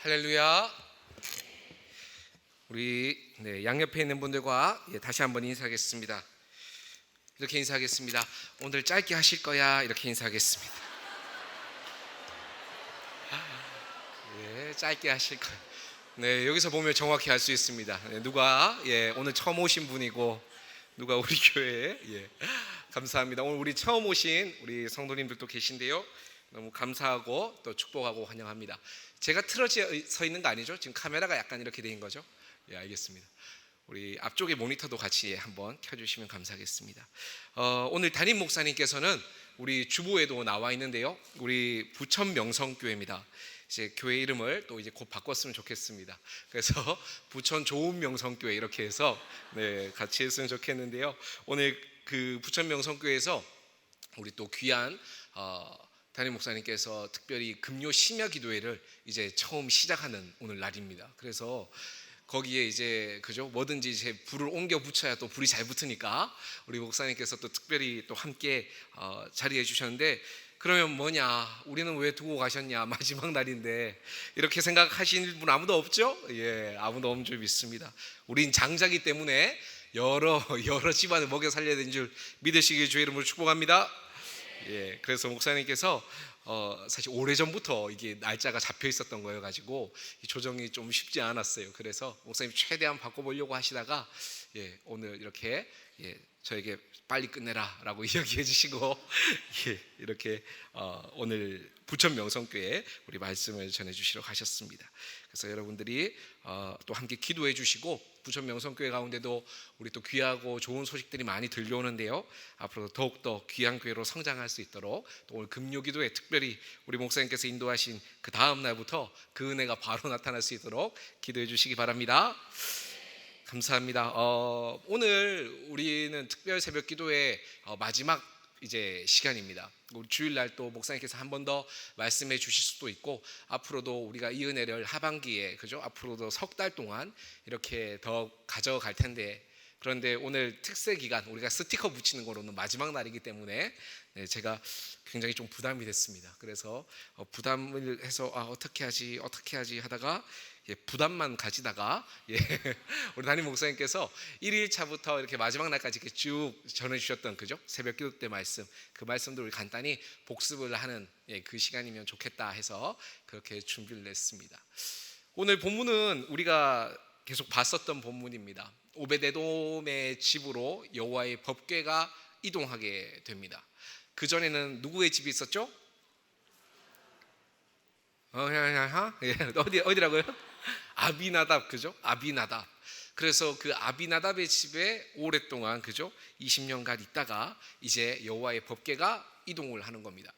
할렐루야. 우리 양옆에 있는 분들과 다시 한번 인사하겠습니다. 이렇게 인사하겠습니다. 오늘 짧게 하실 거야. 이렇게 인사하겠습니다. 짧게 하실 거야. 여기서 보면 정확히 알 수 있습니다. 누가 오늘 처음 오신 분이고 누가 우리 교회에 감사합니다. 오늘 우리 처음 오신 우리 성도님들도 계신데요. 너무 감사하고 또 축복하고 환영합니다. 제가 틀어져 서 있는 거 아니죠? 지금 카메라가 약간 이렇게 된 거죠? 알겠습니다. 우리 앞쪽에 모니터도 같이 한번 켜주시면 감사하겠습니다. 오늘 담임 목사님께서는 우리 주보에도 나와 있는데요. 우리 부천 명성교회입니다. 이제 교회 이름을 또 이제 곧 바꿨으면 좋겠습니다. 그래서 부천 좋은 명성교회 이렇게 해서 같이 했으면 좋겠는데요. 오늘 그 부천 명성교회에서 우리 또 귀한 담임 목사님께서 특별히 금요 심야 기도회를 이제 처음 시작하는 오늘 날입니다. 그래서 거기에 이제 뭐든지 이제 불을 옮겨 붙여야 또 불이 잘 붙으니까 우리 목사님께서 또 특별히 또 함께 자리해 주셨는데, 그러면 뭐냐, 우리는 왜 두고 가셨냐, 마지막 날인데, 이렇게 생각하시는 분 아무도 없죠? 아무도 없는 줄 믿습니다. 우린 장자기 때문에 여러 집안을 먹여 살려야 되는 줄 믿으시길 주의 이름으로 축복합니다. 그래서 목사님께서 사실 오래전부터 이게 날짜가 잡혀 있었던 거여 가지고 조정이 좀 쉽지 않았어요. 그래서 목사님 최대한 바꿔보려고 하시다가 오늘 이렇게 저에게 빨리 끝내라 라고 이야기해 주시고 이렇게 오늘 부천 명성교회 우리 말씀을 전해 주시러 가셨습니다. 그래서 여러분들이 또 함께 기도해 주시고, 부천 명성교회 가운데도 우리 또 귀하고 좋은 소식들이 많이 들려오는데요, 앞으로 더욱더 귀한 교회로 성장할 수 있도록 또 오늘 금요기도에 특별히 우리 목사님께서 인도하신 그 다음 날부터 그 은혜가 바로 나타날 수 있도록 기도해 주시기 바랍니다. 감사합니다. 오늘 우리는 특별 새벽 기도의 마지막 이제 시간입니다. 우리 주일날 또 목사님께서 한 번 더 말씀해 주실 수도 있고, 앞으로도 우리가 이 은혜를 하반기에 앞으로도 석 달 동안 이렇게 더 가져갈 텐데, 그런데 오늘 특세 기간 우리가 스티커 붙이는 거로는 마지막 날이기 때문에 제가 굉장히 좀 부담이 됐습니다. 그래서 부담을 해서 어떻게 하지 하다가 부담만 가지다가 우리 담임 목사님께서 1일차부터 이렇게 마지막 날까지 이렇게 쭉 전해주셨던 새벽 기도 때 말씀, 그 말씀도 우리 간단히 복습을 하는 그 시간이면 좋겠다 해서 그렇게 준비를 했습니다. 오늘 본문은 우리가 계속 봤었던 본문입니다. 오베데돔의 집으로 여호와의 법궤가 이동하게 됩니다. 그 전에는 누구의 집이 있었죠? 어디라고요? 아비나답, 아비나답. 그래서 그 아비나답의 집에 오랫동안 20년간 있다가 이제 여호와의 법궤가 이동을 하는 겁니다.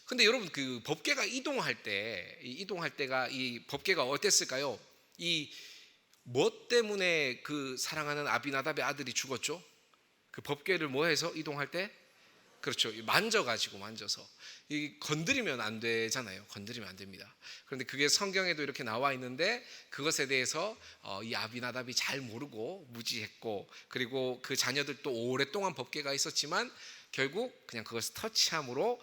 근데 여러분, 그 법궤가 이동할 때가 이 법궤가 어땠을까요? 이 뭐 때문에 그 사랑하는 아비나답의 아들이 죽었죠? 그 법궤를 뭐 해서 이동할 때? 그렇죠. 만져서. 이 건드리면 안 되잖아요. 건드리면 안 됩니다. 그런데 그게 성경에도 이렇게 나와 있는데, 그것에 대해서 이 아비나답이 잘 모르고 무지했고, 그리고 그 자녀들도 오랫동안 법궤가 있었지만 결국 그냥 그것을 터치함으로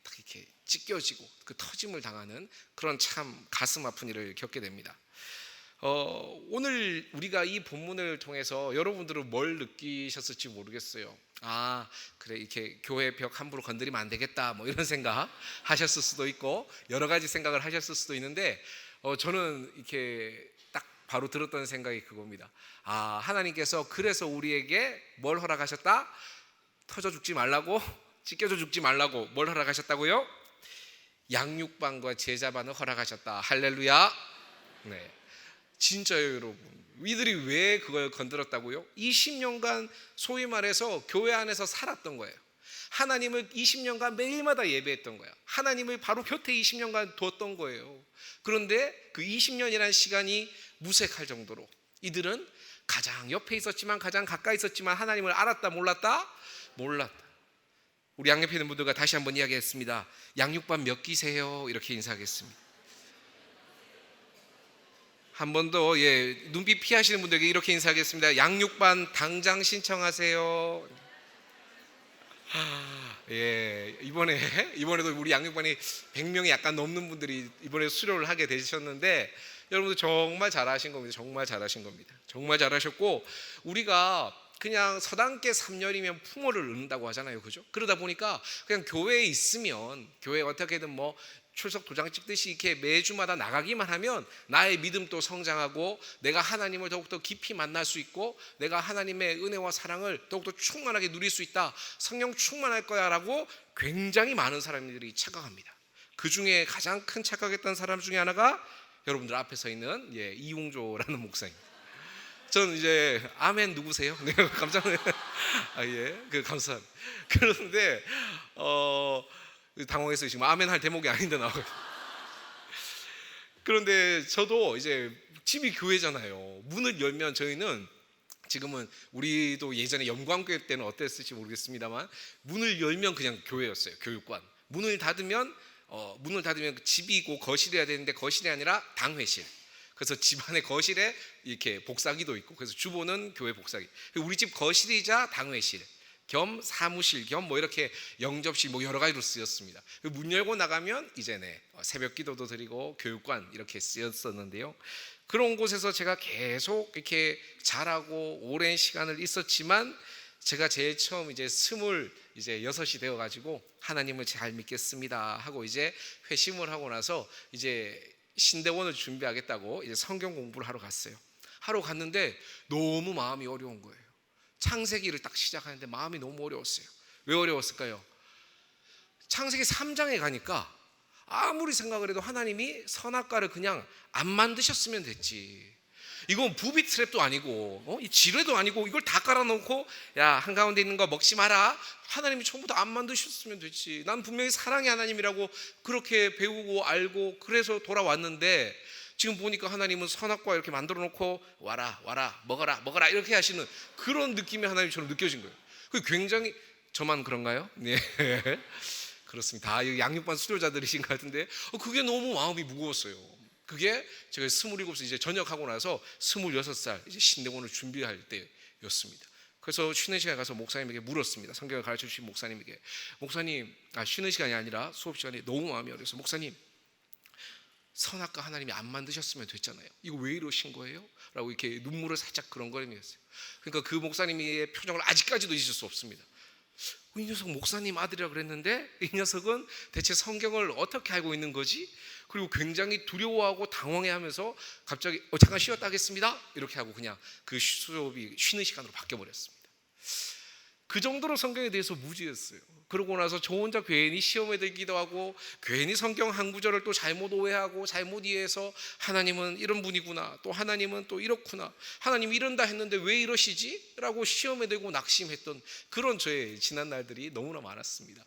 딱 이렇게 찢겨지고 그 터짐을 당하는 그런 참 가슴 아픈 일을 겪게 됩니다. 오늘 우리가 이 본문을 통해서 여러분들은 뭘 느끼셨을지 모르겠어요. 그래, 이렇게 교회 벽 함부로 건드리면 안 되겠다, 뭐 이런 생각 하셨을 수도 있고, 여러 가지 생각을 하셨을 수도 있는데, 저는 이렇게 딱 바로 들었던 생각이 그겁니다. 하나님께서 그래서 우리에게 뭘 허락하셨다? 터져 죽지 말라고, 찢겨져 죽지 말라고 뭘 허락하셨다고요? 양육반과 제자반을 허락하셨다. 할렐루야. 진짜요, 여러분. 이들이 왜 그걸 건드렸다고요? 20년간 소위 말해서 교회 안에서 살았던 거예요. 하나님을 20년간 매일마다 예배했던 거예요. 하나님을 바로 곁에 20년간 두었던 거예요. 그런데 그 20년이라는 시간이 무색할 정도로 이들은 가장 옆에 있었지만, 가장 가까이 있었지만 하나님을 알았다 몰랐다? 몰랐다. 우리 양옆에 있는 분들과 다시 한번 이야기했습니다. 양육반 몇 기세요? 이렇게 인사하겠습니다. 한 번 더 눈빛 피하시는 분들에게 이렇게 인사하겠습니다. 양육반 당장 신청하세요. 예, 이번에도 우리 양육반이 100명이 약간 넘는 분들이 이번에 수료를 하게 되셨는데 여러분들 정말 잘하신 겁니다. 정말 잘하신 겁니다. 정말 잘하셨고 우리가 그냥 서당계 3년이면 풍어를 얻는다고 하잖아요, 그죠? 그러다 보니까 그냥 교회에 있으면 교회 어떻게든 뭐 출석 도장 찍듯이 이렇게 매주마다 나가기만 하면 나의 믿음도 성장하고 내가 하나님을 더욱더 깊이 만날 수 있고 내가 하나님의 은혜와 사랑을 더욱더 충만하게 누릴 수 있다, 성령 충만할 거야 라고 굉장히 많은 사람들이 착각합니다. 그 중에 가장 큰 착각했던 사람 중에 하나가 여러분들 앞에 서 있는 이용조라는 목사입니다. 저는 이제 아멘 누구세요? 네, 깜짝 놀랐어요. 감사합니다. 그런데 당황해서 지금 아멘 할 대목이 아닌데 나와요. 그런데 저도 이제 집이 교회잖아요. 문을 열면 저희는 지금은 우리도 예전에 영광교회 때는 어땠을지 모르겠습니다만 문을 열면 그냥 교회였어요. 교육관. 문을 닫으면 집이고 거실이어야 되는데 거실이 아니라 당회실. 그래서 집안의 거실에 이렇게 복사기도 있고 그래서 주보는 교회 복사기. 우리 집 거실이자 당회실 겸 사무실 겸 뭐 이렇게 영접실 뭐 여러 가지로 쓰였습니다. 문 열고 나가면 이제 새벽 기도도 드리고 교육관 이렇게 쓰였었는데요. 그런 곳에서 제가 계속 이렇게 자라고 오랜 시간을 있었지만 제가 제일 처음 이제 26이 되어 가지고 하나님을 잘 믿겠습니다 하고 이제 회심을 하고 나서 이제 신대원을 준비하겠다고 이제 성경 공부를 하러 갔어요. 하러 갔는데 너무 마음이 어려운 거예요. 창세기를 딱 시작하는데 마음이 너무 어려웠어요. 왜 어려웠을까요? 창세기 3장에 가니까 아무리 생각을 해도 하나님이 선악과를 그냥 안 만드셨으면 됐지. 이건 부비 트랩도 아니고 이 지뢰도 아니고 이걸 다 깔아놓고 야 한가운데 있는 거 먹지 마라. 하나님이 전부 다 안 만드셨으면 됐지. 난 분명히 사랑의 하나님이라고 그렇게 배우고 알고 그래서 돌아왔는데 지금 보니까 하나님은 선악과 이렇게 만들어 놓고 와라 먹어라 이렇게 하시는 그런 느낌이 하나님처럼 느껴진 거예요. 그 굉장히 저만 그런가요? 네. 그렇습니다. 다 양육반 수료자들이신 것 같은데 그게 너무 마음이 무거웠어요. 그게 제가 27살 이제 전역하고 나서 26살 이제 신대원을 준비할 때였습니다. 그래서 쉬는 시간에 가서 목사님에게 물었습니다. 성경을 가르쳐 주신 목사님에게 목사님 쉬는 시간이 아니라 수업 시간에 너무 마음이 어려서 목사님 선악과 하나님이 안 만드셨으면 됐잖아요. 이거 왜 이러신 거예요? 라고 이렇게 눈물을 살짝 그런거리면서 그러니까 그 목사님의 표정을 아직까지도 잊을 수 없습니다. 이 녀석 목사님 아들이라 그랬는데 이 녀석은 대체 성경을 어떻게 알고 있는 거지? 그리고 굉장히 두려워하고 당황해하면서 갑자기 잠깐 쉬었다 하겠습니다 이렇게 하고 그냥 그 수업이 쉬는 시간으로 바뀌어버렸습니다. 그 정도로 성경에 대해서 무지했어요. 그러고 나서 저 혼자 괜히 시험에 들기도 하고 괜히 성경 한 구절을 또 잘못 오해하고 잘못 이해해서 하나님은 이런 분이구나 또 하나님은 또 이렇구나 하나님 이런다 했는데 왜 이러시지? 라고 시험에 들고 낙심했던 그런 저의 지난 날들이 너무나 많았습니다.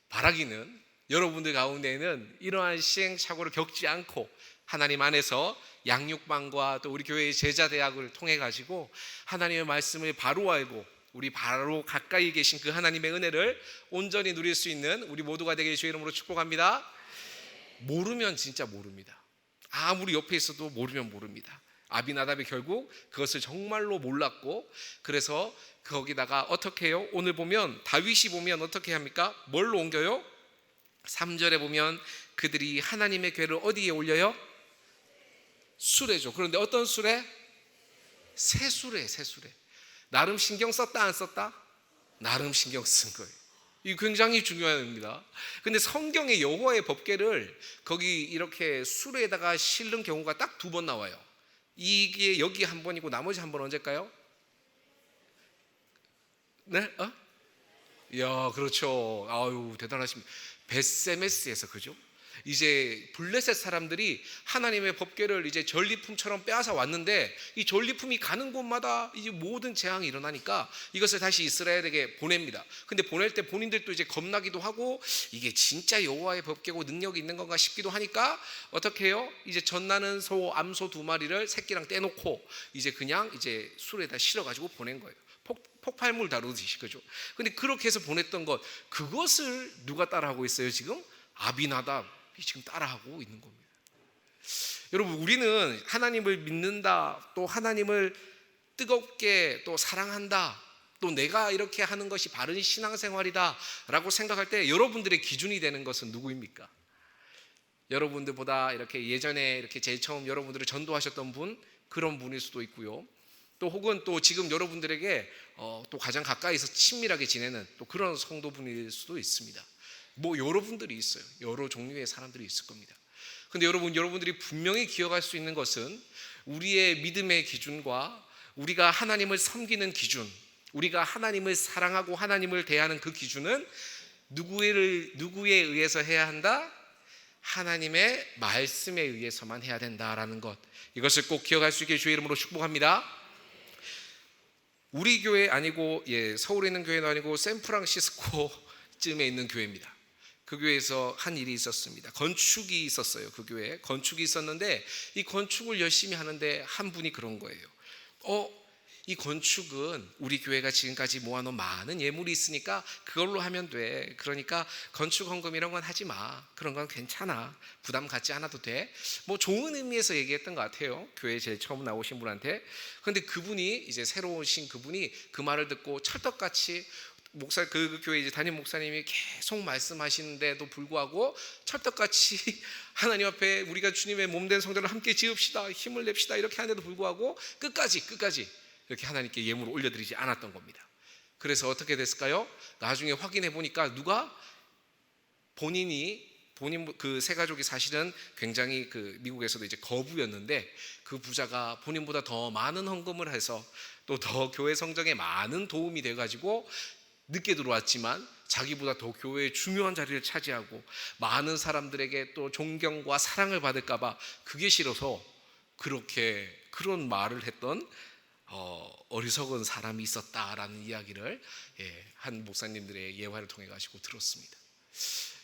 바라기는 여러분들 가운데는 이러한 시행착오를 겪지 않고 하나님 안에서 양육반과 또 우리 교회의 제자대학을 통해 가지고 하나님의 말씀을 바로 알고 우리 바로 가까이 계신 그 하나님의 은혜를 온전히 누릴 수 있는 우리 모두가 되길 주의 이름으로 축복합니다. 모르면 진짜 모릅니다. 아무리 옆에 있어도 모르면 모릅니다. 아비나답이 결국 그것을 정말로 몰랐고 그래서 거기다가 어떻게 해요? 오늘 보면 다윗이 보면 어떻게 합니까? 뭘로 옮겨요? 3절에 보면 그들이 하나님의 궤를 어디에 올려요? 수레죠. 그런데 어떤 수레? 새 수레. 나름 신경 썼다 안 썼다? 나름 신경 쓴 거예요. 이 굉장히 중요한 겁니다. 근데 성경의 여호와의 법궤를 거기 이렇게 수레에다가 실는 경우가 딱 2번 나와요. 이게 여기 한 번이고 나머지 한 번 언제일까요? 네? 이야, 그렇죠. 아유, 대단하십니다. 벳세메스에서 그죠? 이제 블레셋 사람들이 하나님의 법궤를 이제 전리품처럼 빼앗아 왔는데 이 전리품이 가는 곳마다 이제 모든 재앙이 일어나니까 이것을 다시 이스라엘에게 보냅니다. 근데 보낼 때 본인들도 이제 겁나기도 하고 이게 진짜 여호와의 법궤고 능력이 있는 건가 싶기도 하니까 어떻게 해요? 이제 젖나는 소, 암소 2마리를 새끼랑 떼놓고 이제 그냥 이제 술에다 실어가지고 보낸 거예요. 폭발물 다루듯이 그죠? 근데 그렇게 해서 보냈던 것 그것을 누가 따라하고 있어요 지금? 아비나답 지금 따라하고 있는 겁니다. 여러분 우리는 하나님을 믿는다 또 하나님을 뜨겁게 또 사랑한다 또 내가 이렇게 하는 것이 바른 신앙생활이다라고 생각할 때 여러분들의 기준이 되는 것은 누구입니까? 여러분들보다 이렇게 예전에 이렇게 제일 처음 여러분들을 전도하셨던 분, 그런 분일 수도 있고요. 또 혹은 또 지금 여러분들에게 또 가장 가까이서 친밀하게 지내는 또 그런 성도분일 수도 있습니다. 뭐 여러분들이 있어요. 여러 종류의 사람들이 있을 겁니다. 근데 여러분들이 분명히 기억할 수 있는 것은 우리의 믿음의 기준과 우리가 하나님을 섬기는 기준, 우리가 하나님을 사랑하고 하나님을 대하는 그 기준은 누구에 의해서 해야 한다? 하나님의 말씀에 의해서만 해야 된다라는 것, 이것을 꼭 기억할 수 있게 주의 이름으로 축복합니다. 우리 교회 아니고 서울에 있는 교회도 아니고 샌프란시스코쯤에 있는 교회입니다. 그 교회에서 한 일이 있었습니다. 건축이 있었어요. 그 교회에 건축이 있었는데 이 건축을 열심히 하는데 한 분이 그런 거예요. 이 건축은 우리 교회가 지금까지 모아놓은 많은 예물이 있으니까 그걸로 하면 돼. 그러니까 건축 헌금 이런 건 하지 마. 그런 건 괜찮아. 부담 갖지 않아도 돼. 뭐 좋은 의미에서 얘기했던 것 같아요. 교회에 제일 처음 나오신 분한테. 그런데 그분이 이제 새로 오신 그분이 그 말을 듣고 찰떡같이 그 교회 이제 담임 목사님이 계속 말씀하시는데도 불구하고 찰떡같이 하나님 앞에 우리가 주님의 몸된 성전을 함께 지읍시다, 힘을 냅시다 이렇게 하는데도 불구하고 끝까지 이렇게 하나님께 예물을 올려드리지 않았던 겁니다. 그래서 어떻게 됐을까요? 나중에 확인해 보니까 본인 그 세 가족이 사실은 굉장히 그 미국에서도 이제 거부였는데 그 부자가 본인보다 더 많은 헌금을 해서 또 더 교회 성정에 많은 도움이 돼가지고 늦게 들어왔지만 자기보다 더 교회의 중요한 자리를 차지하고 많은 사람들에게 또 존경과 사랑을 받을까봐 그게 싫어서 그런 말을 했던 어리석은 사람이 있었다라는 이야기를 한 목사님들의 예화를 통해 가지고 들었습니다.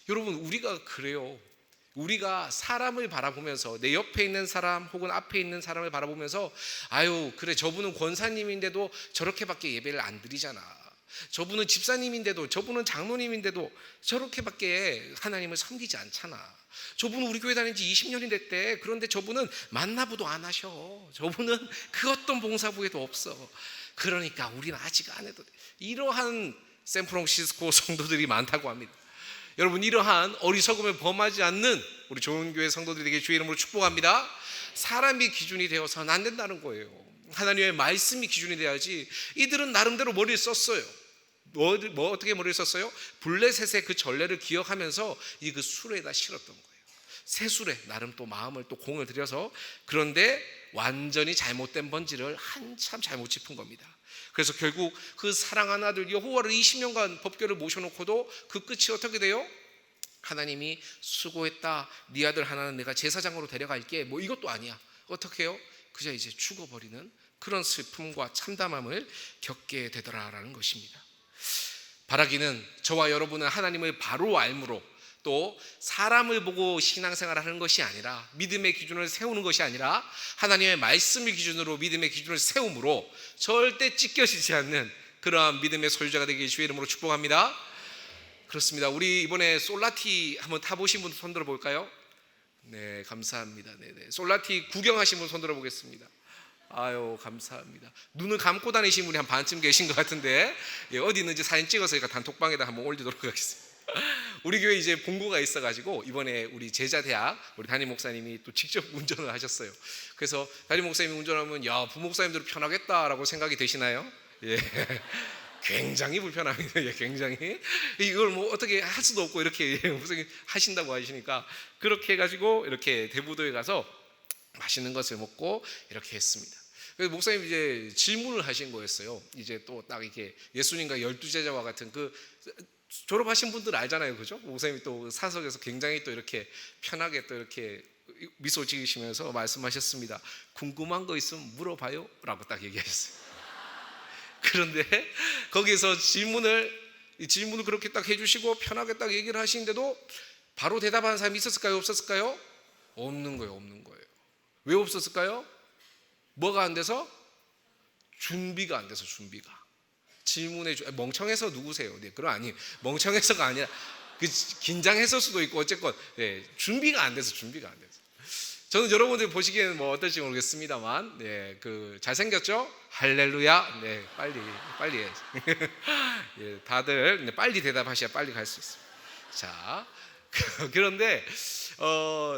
여러분, 우리가 그래요. 우리가 사람을 바라보면서 내 옆에 있는 사람 혹은 앞에 있는 사람을 바라보면서 아유 그래 저분은 권사님인데도 저렇게밖에 예배를 안 드리잖아. 저분은 집사님인데도, 저분은 장로님인데도 저렇게밖에 하나님을 섬기지 않잖아. 저분은 우리 교회 다닌 지 20년이 됐대. 그런데 저분은 만나보도 안 하셔. 저분은 그 어떤 봉사부에도 없어. 그러니까 우리는 아직 안 해도 돼. 이러한 샌프란시스코 성도들이 많다고 합니다. 여러분, 이러한 어리석음을 범하지 않는 우리 좋은 교회 성도들이 되게 주의 이름으로 축복합니다. 사람이 기준이 되어서는 안 된다는 거예요. 하나님의 말씀이 기준이 돼야지. 이들은 나름대로 머리를 썼어요. 어떻게 머리를 썼어요? 블레셋의 그 전례를 기억하면서 그 수레에다 실었던 거예요. 새 수레, 나름 또 마음을 또 공을 들여서. 그런데 완전히 잘못된 번지를 한참 잘못 짚은 겁니다. 그래서 결국 그 사랑하는 아들 여호와를 20년간 법궤를 모셔놓고도 그 끝이 어떻게 돼요? 하나님이 수고했다. 네 아들 하나는 내가 제사장으로 데려갈게. 뭐 이것도 아니야. 어떻게 해요? 그저 이제 죽어버리는 그런 슬픔과 참담함을 겪게 되더라라는 것입니다. 바라기는 저와 여러분은 하나님을 바로 알므로 또 사람을 보고 신앙생활을 하는 것이 아니라 믿음의 기준을 세우는 것이 아니라 하나님의 말씀을 기준으로 믿음의 기준을 세움으로 절대 찢겨지지 않는 그러한 믿음의 소유자가 되길 주의 이름으로 축복합니다. 그렇습니다. 우리 이번에 솔라티 한번 타보신 분 손 들어볼까요? 네, 감사합니다. 네네. 솔라티 구경하신 분 손 들어보겠습니다. 아유, 감사합니다. 눈을 감고 다니신 분이 한 반쯤 계신 것 같은데 어디 있는지 사진 찍어서 단톡방에다 한번 올리도록 하겠습니다. 우리 교회 이제 본고가 있어가지고 이번에 우리 제자대학 우리 담임 목사님이 또 직접 운전을 하셨어요. 그래서 담임 목사님이 운전하면 야, 부목사님들 편하겠다라고 생각이 되시나요? 예. 굉장히 불편합니다. 예, 굉장히. 이걸 뭐 어떻게 할 수도 없고 이렇게 목사님 하신다고 하시니까 그렇게 해가지고 이렇게 대부도에 가서 맛있는 것을 먹고 이렇게 했습니다. 그래서 목사님 이제 질문을 하신 거였어요. 이제 또 딱 이렇게 예수님과 12제자와 같은 그 졸업하신 분들 알잖아요, 그죠? 목사님이 또 사석에서 굉장히 또 이렇게 편하게 또 이렇게 미소 지으시면서 말씀하셨습니다. 궁금한 거 있으면 물어봐요 라고 딱 얘기하셨어요. 그런데 거기서 질문을 그렇게 딱 해주시고 편하게 딱 얘기를 하시는데도 바로 대답하는 사람이 있었을까요? 없었을까요? 없는 거예요. 왜 없었을까요? 뭐가 안 돼서? 준비가 안 돼서. 질문에 멍청해서 누구세요? 네, 그럼 아니 멍청해서가 아니라 긴장했을 수도 있고 어쨌건 준비가 안 돼서. 저는 여러분들 보시기에는 뭐 어떨지 모르겠습니다만, 네, 그 잘생겼죠? 할렐루야. 네, 빨리 해야지. 예, 다들 빨리 대답하셔야 빨리 갈 수 있습니다. 자, 그런데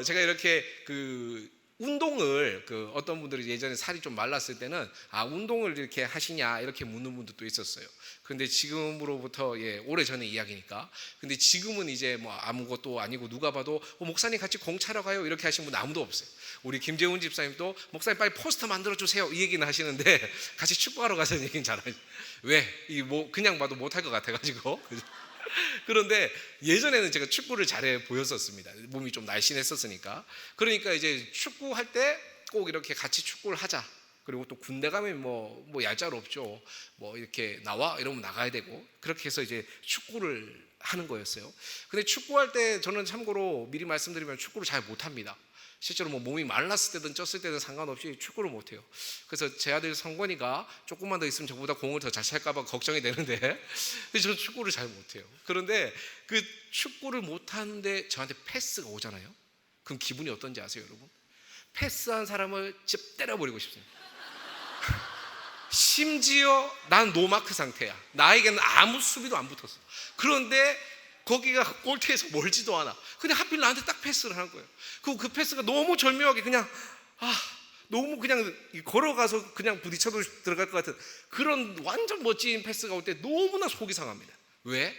제가 이렇게 그 운동을 어떤 분들이 예전에 살이 좀 말랐을 때는 운동을 이렇게 하시냐 이렇게 묻는 분들도 있었어요. 근데 지금으로부터 오래 전의 이야기니까. 근데 지금은 이제 뭐 아무것도 아니고 누가 봐도 목사님 같이 공 차러 가요 이렇게 하시는 분 아무도 없어요. 우리 김재훈 집사님도 목사님 빨리 포스터 만들어 주세요 이 얘기는 하시는데 같이 축구하러 가자는 얘기는 잘 안 해요. 왜? 뭐 그냥 봐도 못할 것 같아가지고. 그런데 예전에는 제가 축구를 잘해 보였었습니다. 몸이 좀 날씬했었으니까. 그러니까 이제 축구할 때 꼭 이렇게 같이 축구를 하자. 그리고 또 군대 가면 뭐 얄짤 없죠. 뭐 이렇게 나와 이러면 나가야 되고, 그렇게 해서 이제 축구를 하는 거였어요. 근데 축구할 때 저는 참고로 미리 말씀드리면 축구를 잘 못합니다. 실제로 뭐 몸이 말랐을 때든 쪘을 때든 상관없이 축구를 못해요. 그래서 제 아들 성권이가 조금만 더 있으면 저보다 공을 더 잘 찰까봐 걱정이 되는데 저는 축구를 잘 못해요. 그런데 그 축구를 못하는데 저한테 패스가 오잖아요. 그럼 기분이 어떤지 아세요, 여러분? 패스한 사람을 집 때려버리고 싶습니다. 심지어 난 노마크 상태야. 나에게는 아무 수비도 안 붙었어. 그런데 거기가 골대에서 멀지도 않아. 근데 하필 나한테 딱 패스를 하는 거예요. 그 패스가 너무 절묘하게 그냥 너무 그냥 걸어가서 그냥 부딪혀도 들어갈 것 같은 그런 완전 멋진 패스가 올 때 너무나 속이 상합니다. 왜?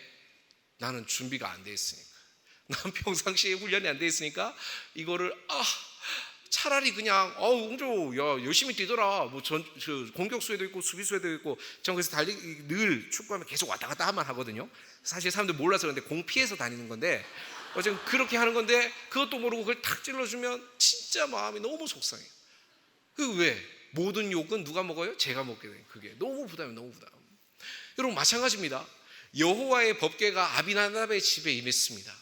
나는 준비가 안 돼 있으니까. 난 평상시에 훈련이 안 돼 있으니까 이거를 차라리 그냥 웅조 야 열심히 뛰더라. 뭐 공격수에도 있고 수비수에도 있고, 전 그래서 늘 축구하면 계속 왔다 갔다 하면 하거든요. 사실 사람들 몰라서 그런데 공 피해서 다니는 건데 어쨌든 그렇게 하는 건데 그것도 모르고 그걸 탁 찔러주면 진짜 마음이 너무 속상해요. 왜? 모든 욕은 누가 먹어요? 제가 먹게 돼요. 그게 너무 부담이에요. 너무 부담. 여러분 마찬가지입니다. 여호와의 법궤가 아비나답의 집에 임했습니다.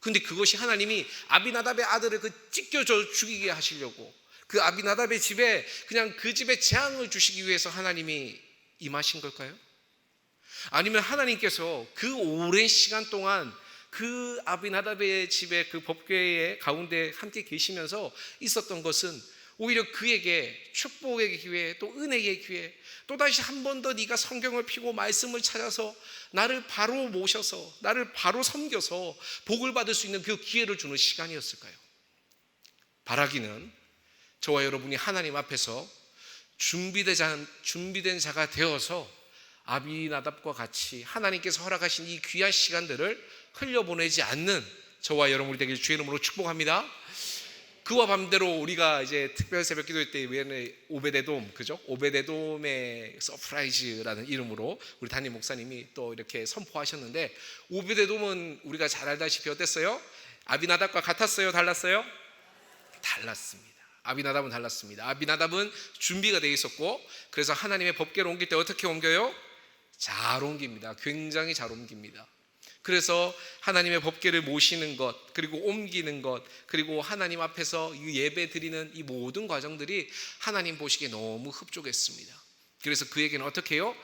근데 그것이 하나님이 아비나답의 아들을 찢겨져 죽이게 하시려고 그 아비나답의 집에 그냥 그 집에 재앙을 주시기 위해서 하나님이 임하신 걸까요? 아니면 하나님께서 그 오랜 시간 동안 그 아비나답의 집에 그 법궤의 가운데 함께 계시면서 있었던 것은 오히려 그에게 축복의 기회, 또 은혜의 기회, 또다시 한 번 더 네가 성경을 펴고 말씀을 찾아서 나를 바로 모셔서 나를 바로 섬겨서 복을 받을 수 있는 그 기회를 주는 시간이었을까요? 바라기는 저와 여러분이 하나님 앞에서 준비된 자가 되어서 아비나답과 같이 하나님께서 허락하신 이 귀한 시간들을 흘려보내지 않는 저와 여러분이 되길 주의 이름으로 축복합니다. 그와 반대로 우리가 이제 특별 새벽 기도회 때 오베데돔, 그죠? 오베데돔의 서프라이즈라는 이름으로 우리 담임 목사님이 또 이렇게 선포하셨는데, 오베데돔은 우리가 잘 알다시피 어땠어요? 아비나답과 같았어요? 달랐어요? 달랐습니다. 아비나답은 달랐습니다. 아비나답은 준비가 되어 있었고, 그래서 하나님의 법궤를 옮길 때 어떻게 옮겨요? 잘 옮깁니다. 굉장히 잘 옮깁니다. 그래서 하나님의 법궤를 모시는 것, 그리고 옮기는 것, 그리고 하나님 앞에서 예배 드리는 이 모든 과정들이 하나님 보시기에 너무 흡족했습니다. 그래서 그에게는 어떻게 해요?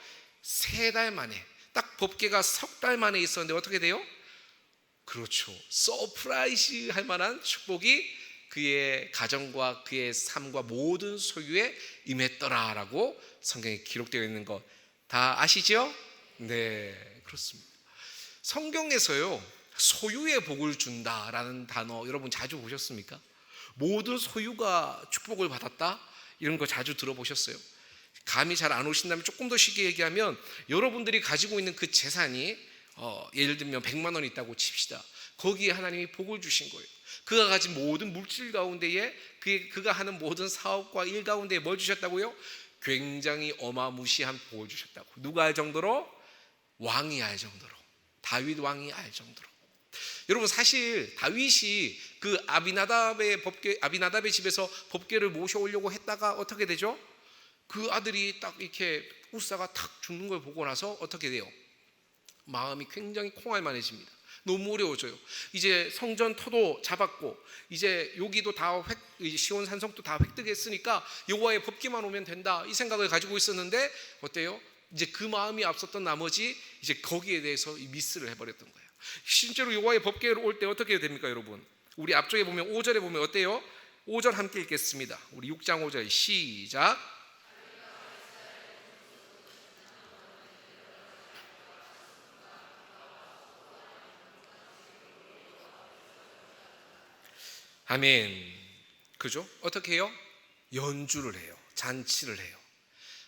3달 만에, 딱 법궤가 3달 만에 있었는데 어떻게 돼요? 그렇죠. 서프라이즈 할 만한 축복이 그의 가정과 그의 삶과 모든 소유에 임했더라라고 성경에 기록되어 있는 것 다 아시죠? 네, 그렇습니다. 성경에서요, 소유의 복을 준다라는 단어 여러분 자주 보셨습니까? 모든 소유가 축복을 받았다? 이런 거 자주 들어보셨어요? 감이 잘 안 오신다면 조금 더 쉽게 얘기하면, 여러분들이 가지고 있는 그 재산이 예를 들면 100만 원이 있다고 칩시다. 거기에 하나님이 복을 주신 거예요. 그가 가진 모든 물질 가운데에 그가 하는 모든 사업과 일 가운데에 뭘 주셨다고요? 굉장히 어마무시한 복을 주셨다고. 누가 알 정도로? 왕이 알 정도로. 다윗 왕이 알 정도로. 여러분 사실 다윗이 그 아비나답의 집에서 법궤를 모셔오려고 했다가 어떻게 되죠? 그 아들이 딱 이렇게 우사가 탁 죽는 걸 보고 나서 어떻게 돼요? 마음이 굉장히 콩알만해집니다. 너무 어려워져요. 이제 성전 터도 잡았고 이제 여기도 다 시온 산성도 다 획득했으니까 여호와의 법궤만 오면 된다, 이 생각을 가지고 있었는데 어때요? 이제 그 마음이 앞섰던 나머지 이제 거기에 대해서 미스를 해버렸던 거예요. 실제로 여호와의 법궤로 올 때 어떻게 됩니까, 여러분? 우리 앞쪽에 보면 5절에 보면 어때요? 5절 함께 읽겠습니다. 우리 6장 5절 시작. 아멘. 그죠? 어떻게 해요? 연주를 해요. 잔치를 해요.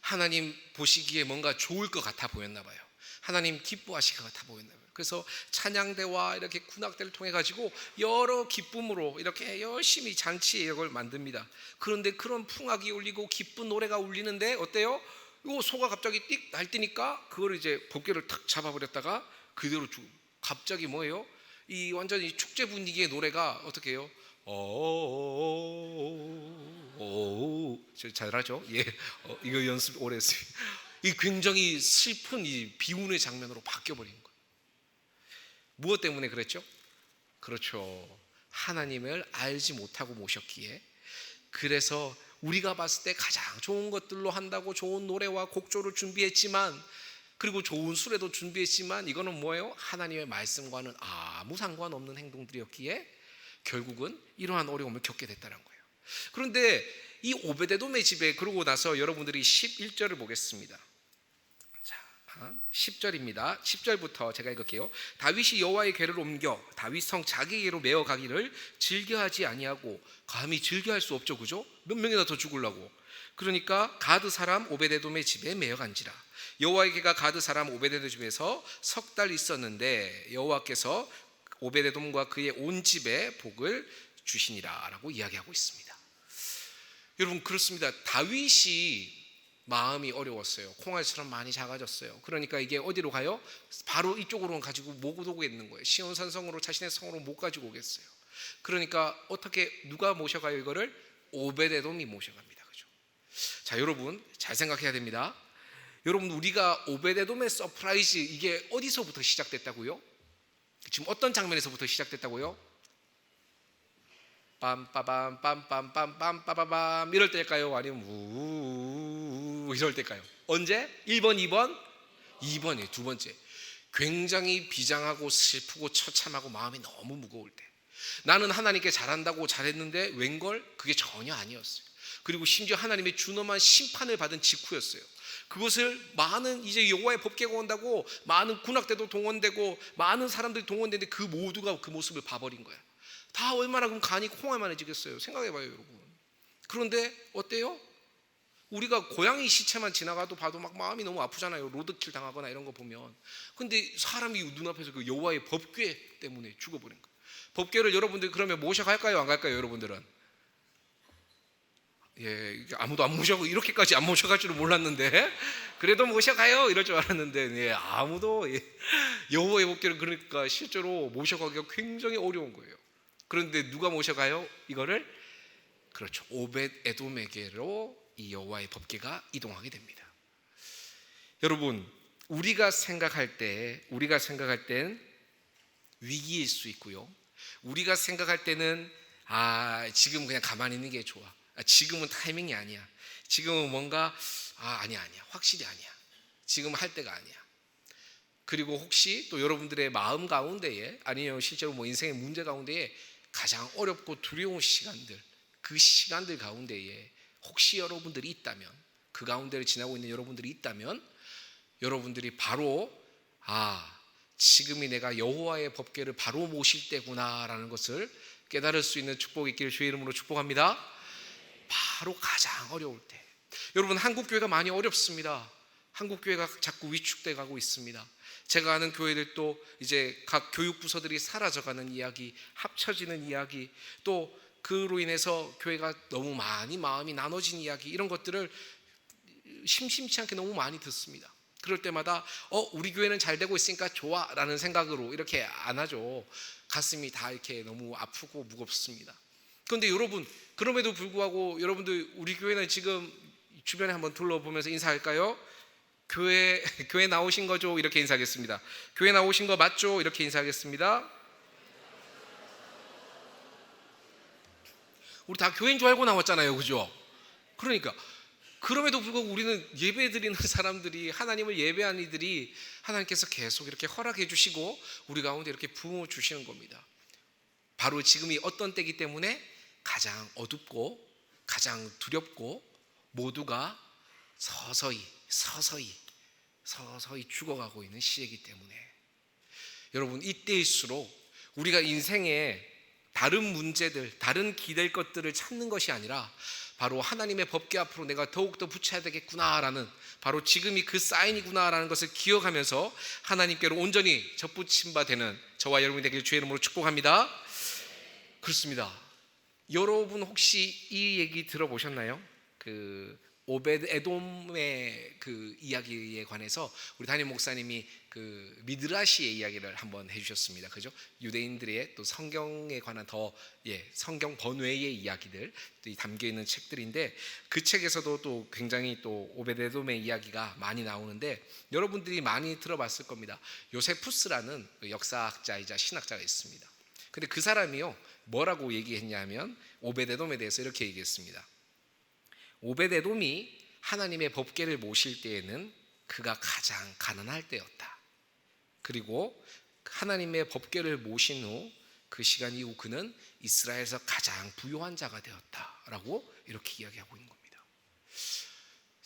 하나님 보시기에 뭔가 좋을 것 같아 보였나 봐요. 하나님 기뻐하실 것 같아 보였나 봐요. 그래서 찬양대와 이렇게 군악대를 통해 가지고 여러 기쁨으로 이렇게 열심히 잔치의 역을 만듭니다. 그런데 그런 풍악이 울리고 기쁜 노래가 울리는데 어때요? 요 소가 갑자기 띡 날뛰니까 그걸 이제 법궤를 탁 잡아버렸다가 그대로 갑자기 뭐예요? 이 완전히 축제 분위기의 노래가 어떻게 해요? 잘하죠? 예, 이거 연습 오래 했어요. 이 굉장히 슬픈 이 비운의 장면으로 바뀌어버린 거예요. 무엇 때문에 그랬죠? 그렇죠. 하나님을 알지 못하고 모셨기에. 그래서 우리가 봤을 때 가장 좋은 것들로 한다고 좋은 노래와 곡조를 준비했지만, 그리고 좋은 수레도 준비했지만, 이거는 뭐예요? 하나님의 말씀과는 아무 상관없는 행동들이었기에 결국은 이러한 어려움을 겪게 됐다는 거예요. 그런데 이 오베데돔의 집에 그러고 나서 여러분들이 11절을 보겠습니다. 자, 10절입니다. 10절부터 제가 읽을게요. 다윗이 여호와의 궤를 옮겨 다윗 성 자기에게로 메어 가기를 즐겨하지 아니하고, 감히 즐겨할 수 없죠, 그죠? 몇 명이나 더 죽으려고. 그러니까 가드 사람 오베데돔의 집에 메어 간지라. 여호와의 궤가 가드 사람 오베데돔 집에서 석 달 있었는데 여호와께서 오베데돔과 그의 온 집에 복을 주시니라 라고 이야기하고 있습니다. 여러분, 그렇습니다. 다윗이 마음이 어려웠어요. 콩알처럼 많이 작아졌어요. 그러니까 이게 어디로 가요? 바로 이쪽으로 가지고 못 오겠는 거예요. 시온산성으로 자신의 성으로 못 가지고 오겠어요. 그러니까 어떻게 누가 모셔가요? 이거를 오베데돔이 모셔갑니다. 그죠? 자, 여러분 잘 생각해야 됩니다. 여러분, 우리가 오베데돔의 서프라이즈, 이게 어디서부터 시작됐다고요? 지금 어떤 장면에서부터 시작됐다고요? 빰빠밤 빰빰빰빰 빠바밤 이럴 때일까요? 아니면 우 이럴 때일까요? 언제? 1번, 2번? 2번이에요. 두 번째. 굉장히 비장하고 슬프고 처참하고 마음이 너무 무거울 때. 나는 하나님께 잘한다고 잘했는데 웬걸? 그게 전혀 아니었어요. 그리고 심지어 하나님의 준엄한 심판을 받은 직후였어요. 그것을 많은 이제 여호와의 법궤가 온다고 많은 군악대도 동원되고 많은 사람들이 동원되는데 그 모두가 그 모습을 봐버린 거야. 다 얼마나 그럼 간이 콩알만해지겠어요. 생각해봐요, 여러분. 그런데 어때요? 우리가 고양이 시체만 지나가도 봐도 막 마음이 너무 아프잖아요. 로드킬 당하거나 이런 거 보면. 근데 사람이 눈앞에서 그 여호와의 법궤 때문에 죽어버린 거예요. 법궤를 여러분들 그러면 모셔갈까요, 안 갈까요, 여러분들은? 예, 아무도 안 모셔고 이렇게까지 안 모셔갈 줄은 몰랐는데 그래도 모셔가요 이럴 줄 알았는데, 예, 아무도 여호와의 법궤를 그러니까 실제로 모셔가기가 굉장히 어려운 거예요. 그런데 누가 모셔가요? 이거를? 그렇죠. 오벳에돔에게로 이 여호와의 법궤가 이동하게 됩니다. 여러분, 우리가 생각할 땐 위기일 수 있고요. 우리가 생각할 때는 지금 그냥 가만히 있는 게 좋아. 지금은 타이밍이 아니야. 지금은 뭔가 아니야. 확실히 아니야. 지금 할 때가 아니야. 그리고 혹시 또 여러분들의 마음 가운데에, 아니면 실제로 뭐 인생의 문제 가운데에 가장 어렵고 두려운 시간들, 그 시간들 가운데에 혹시 여러분들이 있다면, 그 가운데를 지나고 있는 여러분들이 있다면, 여러분들이 바로 지금이 내가 여호와의 법궤를 바로 모실 때구나라는 것을 깨달을 수 있는 축복이 있기를 주의 이름으로 축복합니다. 바로 가장 어려울 때. 여러분, 한국교회가 많이 어렵습니다. 한국교회가 자꾸 위축돼 가고 있습니다. 제가 아는 교회들도 이제 각 교육부서들이 사라져가는 이야기, 합쳐지는 이야기, 또 그로 인해서 교회가 너무 많이 마음이 나눠진 이야기, 이런 것들을 심심치 않게 너무 많이 듣습니다. 그럴 때마다 우리 교회는 잘 되고 있으니까 좋아 라는 생각으로 이렇게 안 하죠. 가슴이 다 이렇게 너무 아프고 무겁습니다. 그런데 여러분, 그럼에도 불구하고 여러분들, 우리 교회는 지금 주변에 한번 둘러보면서 인사할까요? 교회 나오신 거죠? 이렇게 인사하겠습니다. 교회 나오신 거 맞죠? 이렇게 인사하겠습니다. 우리 다 교회인 줄 알고 나왔잖아요, 그죠? 그러니까 그럼에도 불구하고 우리는 예배 드리는 사람들이, 하나님을 예배하는 이들이 하나님께서 계속 이렇게 허락해 주시고 우리 가운데 이렇게 부어 주시는 겁니다. 바로 지금이 어떤 때이기 때문에 가장 어둡고 가장 두렵고 모두가 서서히 죽어가고 있는 시기이기 때문에 여러분, 이때일수록 우리가 인생에 다른 문제들, 다른 기댈 것들을 찾는 것이 아니라 바로 하나님의 법궤 앞으로 내가 더욱더 붙여야 되겠구나라는, 바로 지금이 그 사인이구나라는 것을 기억하면서 하나님께로 온전히 접붙임 바 되는 저와 여러분이 되길 주의 이름으로 축복합니다. 그렇습니다. 여러분 혹시 이 얘기 들어보셨나요? 그 오벳 에돔의 그 이야기에 관해서 우리 담임 목사님이 그 미드라시의 이야기를 한번 해주셨습니다. 그죠? 유대인들의 또 성경에 관한 성경 번외의 이야기들 담겨 있는 책들인데, 그 책에서도 또 굉장히 또 오벳 에돔의 이야기가 많이 나오는데, 여러분들이 많이 들어봤을 겁니다. 요세푸스라는 역사학자이자 신학자가 있습니다. 근데 그 사람이요, 뭐라고 얘기했냐면 오벳 에돔에 대해서 이렇게 얘기했습니다. 오벳 에돔이 하나님의 법궤를 모실 때에는 그가 가장 가난할 때였다. 그리고 하나님의 법궤를 모신 후 그 시간 이후 그는 이스라엘에서 가장 부유한 자가 되었다라고 이렇게 이야기하고 있는 겁니다.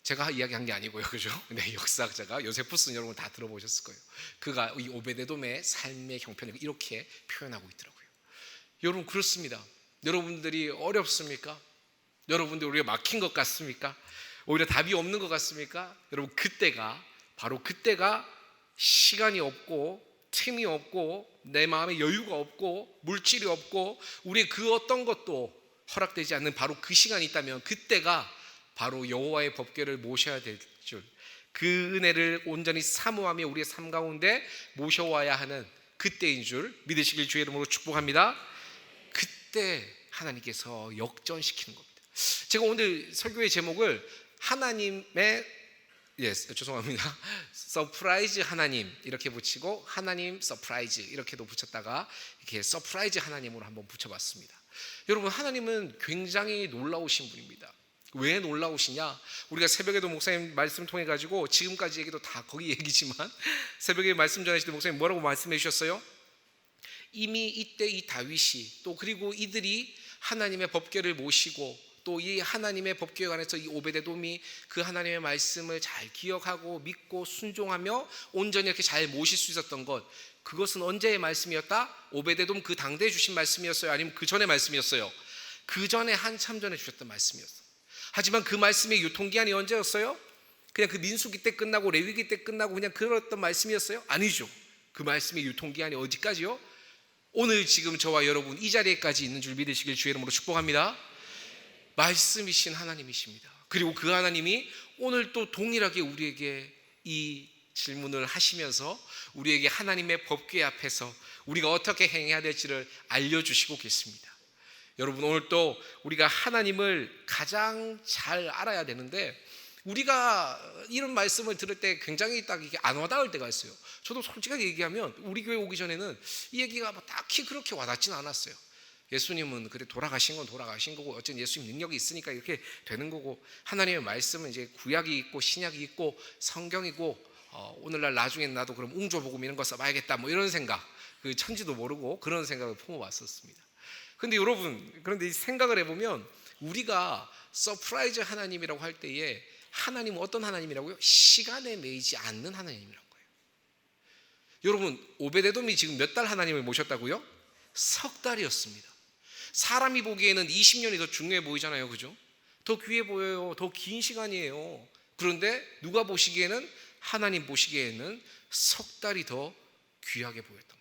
제가 이야기한 게 아니고요, 그죠? 네, 역사학자가 요세푸스는 여러분 다 들어보셨을 거예요. 그가 이 오벳 에돔의 삶의 형편을 이렇게 표현하고 있더라고요. 여러분, 그렇습니다. 여러분들이 어렵습니까? 여러분들 우리가 막힌 것 같습니까? 오히려 답이 없는 것 같습니까? 여러분, 바로 그때가 시간이 없고 틈이 없고 내 마음에 여유가 없고 물질이 없고 우리의 그 어떤 것도 허락되지 않는 바로 그 시간이 있다면, 그때가 바로 여호와의 법궤를 모셔야 될 줄, 그 은혜를 온전히 사모하며 우리의 삶 가운데 모셔와야 하는 그때인 줄 믿으시길 주의 이름으로 축복합니다. 그때 하나님께서 역전시키는 겁니다. 제가 오늘 설교의 제목을 하나님의 서프라이즈 하나님 이렇게 붙이고 하나님 서프라이즈 이렇게도 붙였다가 이렇게 서프라이즈 하나님으로 한번 붙여봤습니다. 여러분, 하나님은 굉장히 놀라우신 분입니다. 왜 놀라우시냐? 우리가 새벽에도 목사님 말씀 통해 가지고 지금까지 얘기도 다 거기 얘기지만 새벽에 말씀 전하실 때 목사님 뭐라고 말씀해 주셨어요? 이미 이때 이 다윗이 또 그리고 이들이 하나님의 법궤를 모시고 또 이 하나님의 법궤에 관해서 이 오벳 에돔이 그 하나님의 말씀을 잘 기억하고 믿고 순종하며 온전히 이렇게 잘 모실 수 있었던 것, 그것은 언제의 말씀이었다? 오벳 에돔 그 당대에 주신 말씀이었어요? 아니면 그 전의 말씀이었어요? 그 전에 한참 전에 주셨던 말씀이었어요. 하지만 그 말씀의 유통기한이 언제였어요? 그냥 그 민수기 때 끝나고 레위기 때 끝나고 그냥 그랬던 말씀이었어요? 아니죠. 그 말씀의 유통기한이 어디까지요? 오늘 지금 저와 여러분 이 자리에까지 있는 줄 믿으시길 주의 이름으로 축복합니다. 말씀이신 하나님이십니다. 그리고 그 하나님이 오늘 또 동일하게 우리에게 이 질문을 하시면서 우리에게 하나님의 법궤 앞에서 우리가 어떻게 행해야 될지를 알려주시고 계십니다. 여러분, 오늘 또 우리가 하나님을 가장 잘 알아야 되는데, 우리가 이런 말씀을 들을 때 굉장히 딱 이게 안 와닿을 때가 있어요. 저도 솔직하게 얘기하면 우리 교회 오기 전에는 이 얘기가 뭐 딱히 그렇게 와닿지는 않았어요. 예수님은 그래 돌아가신 건 돌아가신 거고 어쨌든 예수님 능력이 있으니까 이렇게 되는 거고, 하나님의 말씀은 이제 구약이 있고 신약이 있고 성경이고 오늘날 나중에 나도 그럼 웅조복음 이런 거 써봐야겠다 뭐 이런 생각, 그 천지도 모르고 그런 생각을 품어왔었습니다. 근데 여러분, 그런데 이 생각을 해보면 우리가 서프라이즈 하나님이라고 할 때에 하나님은 어떤 하나님이라고요? 시간에 매이지 않는 하나님이라는 거예요. 여러분, 오벳 에돔이 지금 몇 달 하나님을 모셨다고요? 석 달이었습니다. 사람이 보기에는 20년이 더 중요해 보이잖아요, 그죠? 더 귀해 보여요. 더 긴 시간이에요. 그런데 누가 보시기에는, 하나님 보시기에는 석 달이 더 귀하게 보였던 거예요.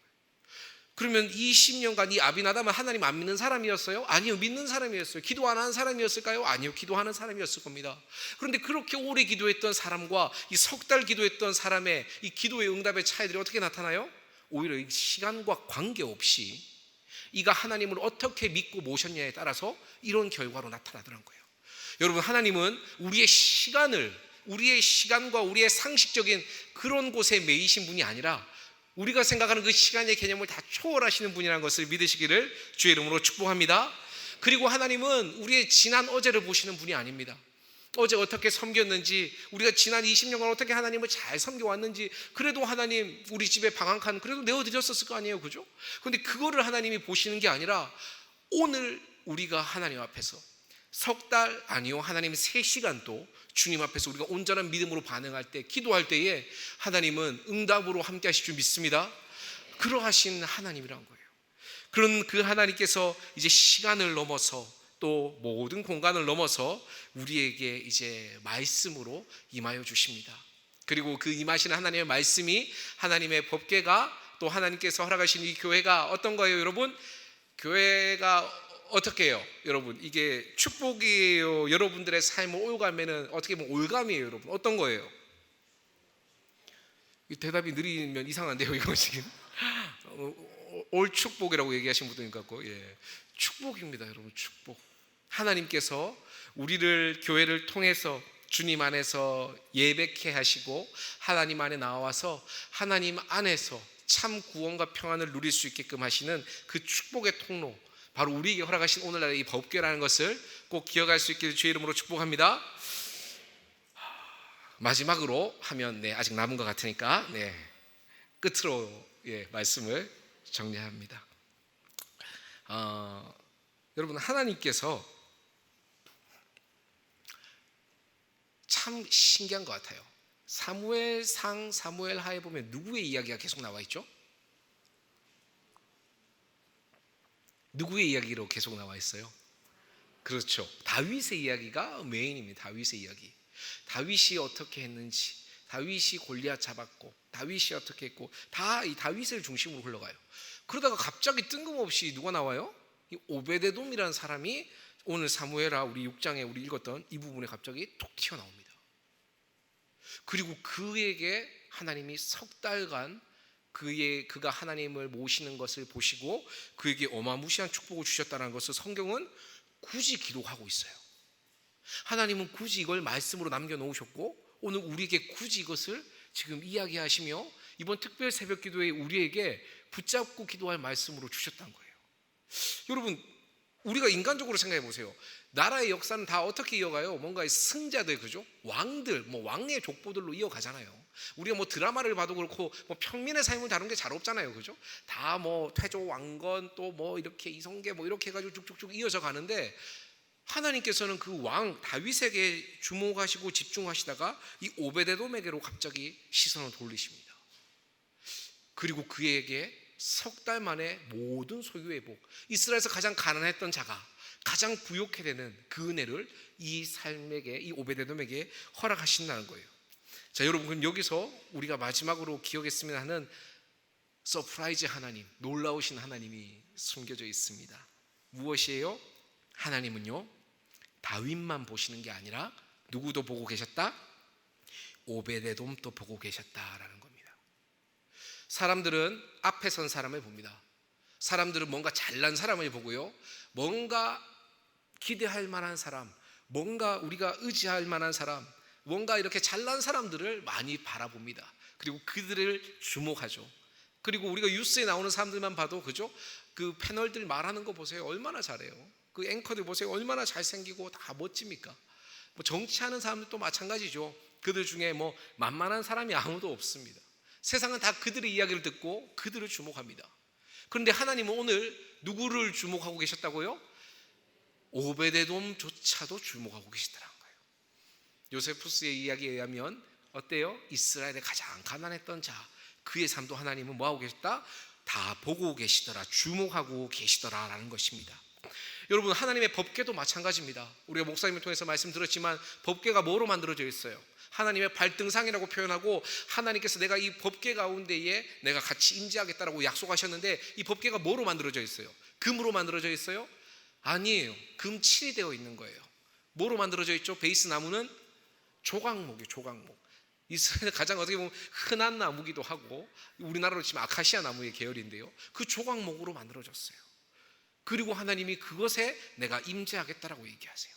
그러면 20년간 이 아비나답은 하나님 안 믿는 사람이었어요? 아니요, 믿는 사람이었어요. 기도 안 하는 사람이었을까요? 아니요, 기도하는 사람이었을 겁니다. 그런데 그렇게 오래 기도했던 사람과 이 석 달 기도했던 사람의 이 기도의 응답의 차이들이 어떻게 나타나요? 오히려 이 시간과 관계없이 이가 하나님을 어떻게 믿고 모셨냐에 따라서 이런 결과로 나타나더란 거예요. 여러분, 하나님은 우리의 시간과 우리의 상식적인 그런 곳에 매이신 분이 아니라 우리가 생각하는 그 시간의 개념을 다 초월하시는 분이라는 것을 믿으시기를 주의 이름으로 축복합니다. 그리고 하나님은 우리의 지난 어제를 보시는 분이 아닙니다. 어제 어떻게 섬겼는지, 우리가 지난 20년간 어떻게 하나님을 잘 섬겨왔는지, 그래도 하나님 우리 집에 방 한 칸 그래도 내어드렸었을 거 아니에요, 그죠? 그런데 그거를 하나님이 보시는 게 아니라 오늘 우리가 하나님 앞에서 석 달 아니요 하나님 3시간도 주님 앞에서 우리가 온전한 믿음으로 반응할 때, 기도할 때에 하나님은 응답으로 함께 하실 줄 믿습니다. 그러하신 하나님이란 거예요. 그런 그 하나님께서 이제 시간을 넘어서 또 모든 공간을 넘어서 우리에게 이제 말씀으로 임하여 주십니다. 그리고 그 임하시는 하나님의 말씀이, 하나님의 법궤가, 또 하나님께서 허락하신 이 교회가 어떤 거예요, 여러분? 교회가 어떻게 해요, 여러분? 이게 축복이에요? 여러분들의 삶을 올가면은 어떻게 보면 올감이에요, 여러분? 어떤 거예요? 대답이 느리면 이상한데요, 이거 지금. 올 축복이라고 얘기하신 분들 같고, 축복입니다, 여러분. 축복. 하나님께서 우리를 교회를 통해서 주님 안에서 예배케 하시고 하나님 안에 나와서 하나님 안에서 참 구원과 평안을 누릴 수 있게끔 하시는 그 축복의 통로, 바로 우리에게 허락하신 오늘날의 이 법궤라는 것을 꼭 기억할 수 있기를 주의 이름으로 축복합니다. 마지막으로 하면 아직 남은 것 같으니까 끝으로 말씀을 정리합니다. 여러분, 하나님께서 참 신기한 것 같아요. 사무엘상, 사무엘하에 보면 누구의 이야기가 계속 나와 있죠? 누구의 이야기로 계속 나와 있어요? 그렇죠, 다윗의 이야기가 메인입니다. 다윗의 이야기. 다윗이 어떻게 했는지, 다윗이 골리앗 잡았고, 다윗이 어떻게 했고, 다 이 다윗을 중심으로 흘러가요. 그러다가 갑자기 뜬금없이 누가 나와요? 이 오베데돔이라는 사람이 오늘 사무엘하 우리 6장에 우리 읽었던 이 부분에 갑자기 툭 튀어나옵니다. 그리고 그에게 하나님이 석 달간 그가 하나님을 모시는 것을 보시고 그에게 어마무시한 축복을 주셨다는 것을 성경은 굳이 기록하고 있어요. 하나님은 굳이 이걸 말씀으로 남겨놓으셨고 오늘 우리에게 굳이 이것을 지금 이야기하시며 이번 특별 새벽 기도에 우리에게 붙잡고 기도할 말씀으로 주셨다는 거예요. 여러분, 우리가 인간적으로 생각해 보세요. 나라의 역사는 다 어떻게 이어가요? 뭔가 승자들, 그죠? 왕들, 왕의 족보들로 이어가잖아요. 우리가 드라마를 봐도 그렇고 평민의 삶을 다룬 게 잘 없잖아요, 그죠? 다 태조 왕건 또 이렇게 이성계 이렇게 해가지고 쭉쭉쭉 이어져 가는데, 하나님께서는 그 왕 다윗에게 주목하시고 집중하시다가 이 오베데돔에게로 갑자기 시선을 돌리십니다. 그리고 그에게 석 달 만에 모든 소유의 복, 이스라엘에서 가장 가난했던 자가 가장 부욕해 되는 그 은혜를 이 삶에게, 이 오베데돔에게 허락하신다는 거예요. 자, 여러분, 그럼 여기서 우리가 마지막으로 기억했으면 하는 서프라이즈 하나님, 놀라우신 하나님이 숨겨져 있습니다. 무엇이에요? 하나님은요, 다윗만 보시는 게 아니라 누구도 보고 계셨다? 오베데돔도 보고 계셨다라는 겁니다. 사람들은 앞에 선 사람을 봅니다. 사람들은 뭔가 잘난 사람을 보고요, 뭔가 기대할 만한 사람, 뭔가 우리가 의지할 만한 사람, 뭔가 이렇게 잘난 사람들을 많이 바라봅니다. 그리고 그들을 주목하죠. 그리고 우리가 뉴스에 나오는 사람들만 봐도, 그죠? 그 패널들 말하는 거 보세요. 얼마나 잘해요. 그 앵커들 보세요. 얼마나 잘생기고 다 멋집니까? 정치하는 사람들도 마찬가지죠. 그들 중에 만만한 사람이 아무도 없습니다. 세상은 다 그들의 이야기를 듣고 그들을 주목합니다. 그런데 하나님은 오늘 누구를 주목하고 계셨다고요? 오베데돔조차도 주목하고 계시더라는 거예요. 요세푸스의 이야기에 의하면 어때요? 이스라엘의 가장 가난했던 자, 그의 삶도 하나님은 뭐하고 계셨다? 다 보고 계시더라, 주목하고 계시더라라는 것입니다. 여러분, 하나님의 법궤도 마찬가지입니다. 우리가 목사님을 통해서 말씀 들었지만 법궤가 뭐로 만들어져 있어요? 하나님의 발등상이라고 표현하고, 하나님께서 내가 이 법궤 가운데에 내가 같이 임재하겠다라고 약속하셨는데, 이 법궤가 뭐로 만들어져 있어요? 금으로 만들어져 있어요? 아니에요. 금칠이 되어 있는 거예요. 뭐로 만들어져 있죠? 베이스 나무는 조각목이에요. 조각목. 이스라엘의 가장 어떻게 보면 흔한 나무기도 하고, 우리나라로 치면 아카시아 나무의 계열인데요, 그 조각목으로 만들어졌어요. 그리고 하나님이 그것에 내가 임재하겠다라고 얘기하세요.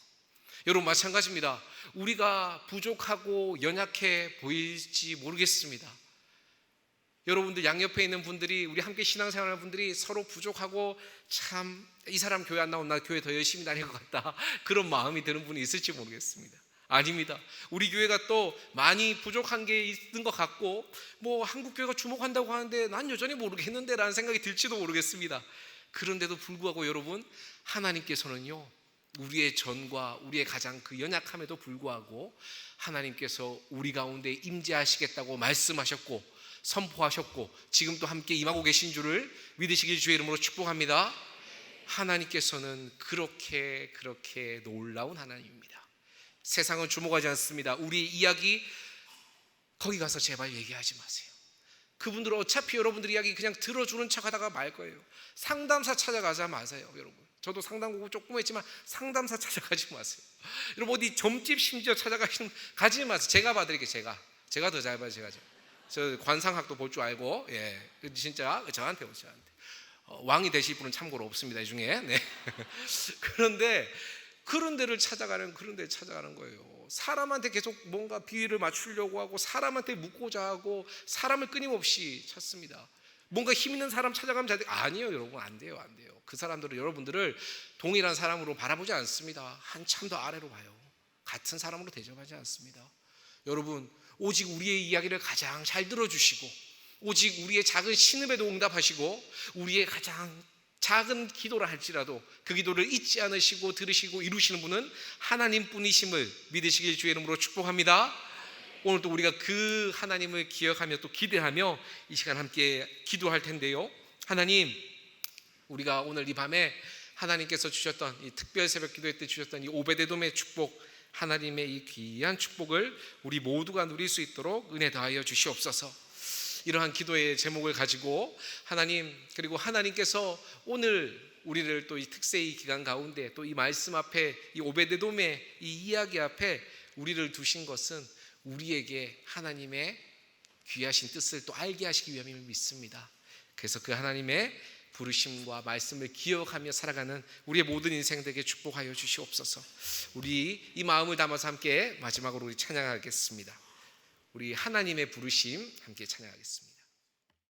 여러분, 마찬가지입니다. 우리가 부족하고 연약해 보일지 모르겠습니다. 여러분들 양옆에 있는 분들이, 우리 함께 신앙생활하는 분들이 서로 부족하고 참 이 사람 교회 안 나오면 나 교회 더 열심히 다닐 것 같다, 그런 마음이 드는 분이 있을지 모르겠습니다. 아닙니다. 우리 교회가 또 많이 부족한 게 있는 것 같고 한국교회가 주목한다고 하는데 난 여전히 모르겠는데 라는 생각이 들지도 모르겠습니다. 그런데도 불구하고 여러분, 하나님께서는요, 우리의 전과 우리의 가장 그 연약함에도 불구하고 하나님께서 우리 가운데 임재하시겠다고 말씀하셨고 선포하셨고 지금도 함께 임하고 계신 줄을 믿으시길 주의 이름으로 축복합니다. 하나님께서는 그렇게 놀라운 하나님입니다. 세상은 주목하지 않습니다. 우리 이야기 거기 가서 제발 얘기하지 마세요. 그분들은 어차피 여러분들 이야기 그냥 들어주는 척하다가 말 거예요. 상담사 찾아가지 마세요. 여러분, 저도 상담 조금 했지만 상담사 찾아가지 마세요. 여러분, 어디 점집 심지어 가지 마세요. 제가 봐드릴게요. 제가 더 잘 봐요. 저 관상학도 볼 줄 알고, 예, 진짜 저한테 오세요. 왕이 되실 분은 참고로 없습니다, 이 중에. 네. 그런데 그런 데를 찾아가는 거예요. 사람한테 계속 뭔가 비위를 맞추려고 하고 사람한테 묻고자 하고 사람을 끊임없이 찾습니다. 뭔가 힘 있는 사람 찾아가면 잘 돼. 아니요, 여러분, 안 돼요. 그 사람들은 여러분들을 동일한 사람으로 바라보지 않습니다. 한참 더 아래로 봐요. 같은 사람으로 대접하지 않습니다. 여러분, 오직 우리의 이야기를 가장 잘 들어주시고 오직 우리의 작은 신음에도 응답하시고 우리의 가장 작은 기도라 할지라도 그 기도를 잊지 않으시고 들으시고 이루시는 분은 하나님뿐이심을 믿으시길 주의 이름으로 축복합니다. 오늘도 우리가 그 하나님을 기억하며 또 기대하며 이 시간 함께 기도할 텐데요. 하나님, 우리가 오늘 이 밤에 하나님께서 주셨던 이 특별 새벽 기도회 때 주셨던 이 오베데돔의 축복, 하나님의 이 귀한 축복을 우리 모두가 누릴 수 있도록 은혜 더하여 주시옵소서. 이러한 기도의 제목을 가지고 하나님, 그리고 하나님께서 오늘 우리를 또 이 특세의 기간 가운데 또 이 말씀 앞에 이 오베데돔의 이 이야기 앞에 우리를 두신 것은 우리에게 하나님의 귀하신 뜻을 또 알게 하시기 위함임을 믿습니다. 그래서 그 하나님의 부르심과 말씀을 기억하며 살아가는 우리의 모든 인생들에게 축복하여 주시옵소서. 우리 이 마음을 담아서 함께 마지막으로 우리 찬양하겠습니다. 우리 하나님의 부르심 함께 찬양하겠습니다.